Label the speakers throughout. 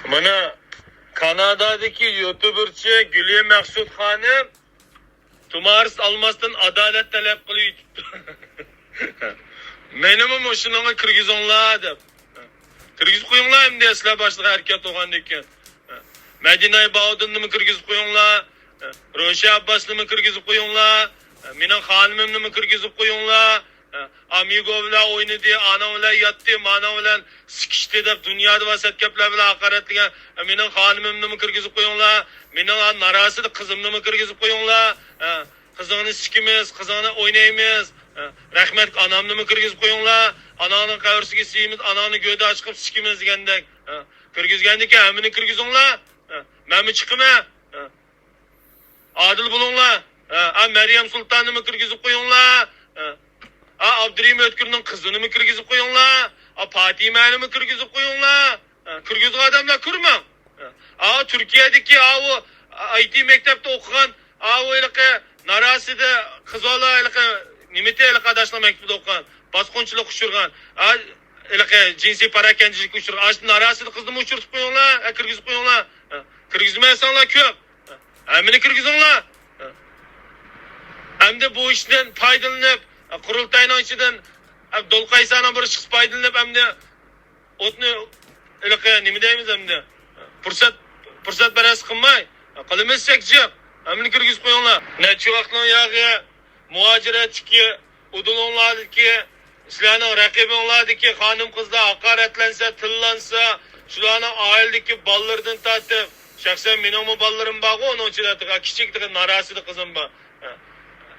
Speaker 1: Mana Kanada'daki YouTuberçi Gülye Maksud Hanım Tumaris almasdan adalet talep kılıyor. Benim şununla Kırgızonlar deb. Kırgız koyunlar hem de sizler başlığı hareket olgan ekan. Medine Bağdın'ı mı Kırgız koyunlar? Roşa Abbas'ını mı Kırgız koyunlar? Menin hanımımını mı Kırgız koyunlar? Amigo bilan oynadı, ana bilan yatdı, mana bilan sikishdi deb dünyada vasat gaplar bilan haqoratlagan. Mening hanımımını mı Kırgız koyunlar? Mening narasida qizimni mi Kırgız koyunlar? Qizingni sikimiz, qizingni o'ynaymiz. Rahmet anamni mı Kırgız koyunlar? Ananın qavrisiga siyimiz, ananı gövde açıp sikimiz degandek. Kırgızgandiki hammani Kırgızonlar. Men mi chiqima? Adil bulunlar. Meryem Sultan'ı mı Kırgızıp koyunlar? Abdurrahim Ötkür'ün kızını mı Kırgızıp koyunlar? Fatime'ni mi Kırgızıp koyunlar? Kırgız adamlar kırma. Türkiye'deki IT mektepte okuyan narasida kızala nimete arkadaşlar mektubda okuyan basqonchilik uçurgan cinsi parakendilik uçurgan narasida kızını mı uçurup koyunlar? Kırgızıp koyunlar. Kırgızma insanlar köp. Meni Kırgızonlar. Hem de bu işten faydalanıp kurultayın içinden dolqaysana bir çıkıp faydalanıp hem de otunu nima deymiz hem de fursat beres qilmay qilimiz sekjib meni Kırgız qo'yinglar. Necha vaqtdan yog'i muajiratki udulonlardiki sizlarning raqibinglardiki xonim qizlar haqoratlansa, tillansa, shularning oiladagi bolalardan tortib shaxsan mening bolalarim bor, onun ichida kichik narasida qizim bor.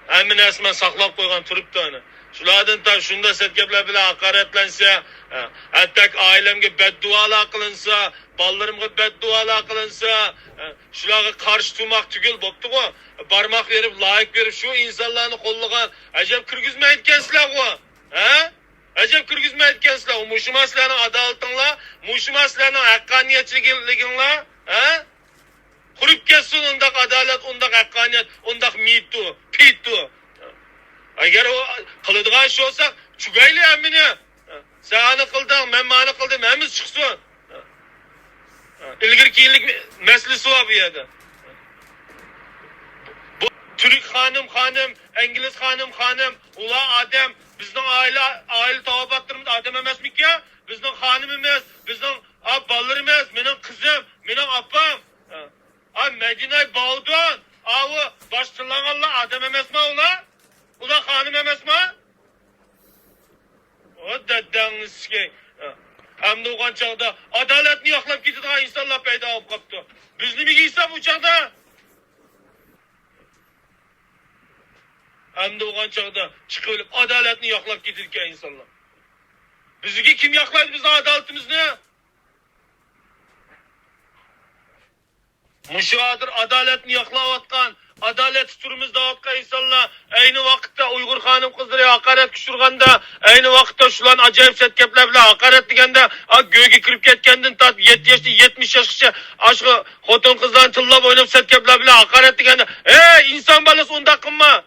Speaker 1: Hemen esmen saklap koygan turuptu onu. Şulardan tabi şunda setgepler bile hakaretlense, hatta ailemge beddualar kılınsa, ballarımge beddualar kılınsa, şulara karşı durmak tügül boktu o. Parmak verip, layık verip şu insanlarını kollagan, acaba Kırgızma etkensizler o. Acaba Kırgızma etkensizler o. Muşumaslarının adaletınla, muşumaslarının hakkaniyetçiliğinle, kurup kessin ondak adalet, ondak hakkaniyet, ondak mitu, pitu. Eğer o kılıdıgan şey olsak, çugaylı emmini. Sen anı kıldın, ben mani kıldım, hemiz çıksın. İlgir kiyinlik meselesi var bir yerde. Bu Türk hanım, İngiliz hanım, ula Adem, bizden aile tavabatlarımız Adem emez mi ki ya? Bizden hanımımız, bizden ballarımız, benim kızım, benim abam. Medine Bağdan, başçılan Allah Adem emez mi ula? Ula hanım emez mi? O dedeniz ki. Hem de o çağda adaletini yaklap gidiyor insanlar peyda olup kaptı. Biz ne mi giysem bu çağda? Hem de o çağda çıkıp adaletini yaklap gidiyor insanlar. Bizi kim yaklaydı bizim adaletimiz ne? Müşahadır adaletini yaklavatkan, adalet tuturumuz dağıtkan insanlar, aynı vakitte Uygur hanım kızları hakaret küşürganda, aynı vakitte şulan acayip setkepler bile hakaret digende, göğe kirip ketkendin tat 7 yaşlı 70 yaşlıca aşkı hotun kızlarını tıllap oynayıp setkepler bile hakaret digende, insan balası onda kınma,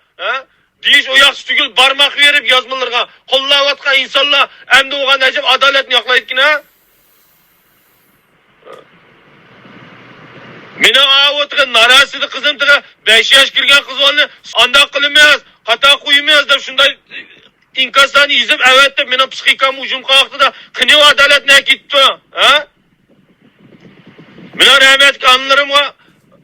Speaker 1: deyiş o yakşı tügül barmak verip yazmalarına, kollavatkan insanlar, hem de oğan acayip adaletini yaklayıtkin Meni ağabeyim narasida kızım tığa 5 yaş kirgen kız onu anda kılmıyoruz, hata koymuyoruz da şunda inkaslarını izip evet de benim psikikam ucum kalktı da kını o adalet ne gitti Meni rahmetli anlarım var,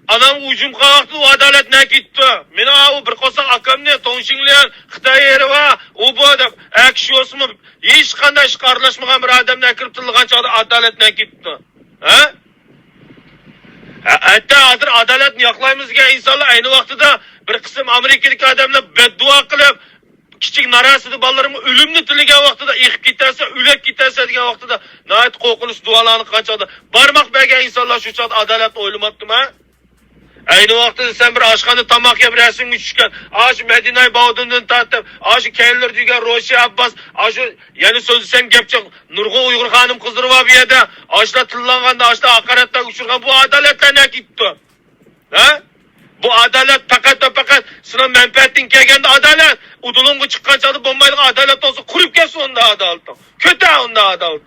Speaker 1: anam ucum kalktı o adalet ne gitti Meni ağabeyim bir kosak akam ne tonşinleyen Xitay yeri var, o bu adam ekşi olsun mu hiç kanday karlaşmayan bir adam ne kirip tılgan çağda adalet ne gitti Hatta adaletini yaklayımızga insanlar aynı vaxtida bir kısım Amerikadaki adamlar beddua kılıp kichik narasida ballarımı ölümni tilagan vaxtida iqib ketasa, o'lib ketasa degan vaxtida nayt qo'rqinch duolarni qanchada barmoq bergan insanlar shu chog'da adalet o'ylamoqdimi? Aynı vaxtida sen bir oshxona tomoq yeb rasmga tushgan, shu Medina Bağdandan tortib, shu kellar degan Roşa Abbas, shu yana so'zsang gapcha Nurg'un Uyg'ur xonim qizlari va bu yerda shular tillanganda, shular haqoratga uchragan bu adaletlarni ketdi. Bu adalet fakat sizlar menfaatin kelganda adalet, udulunga chiqqan chog'da bo'lmaydigan adalet olsa qurib kelsin onda adalet. Ko'ta onda adalet.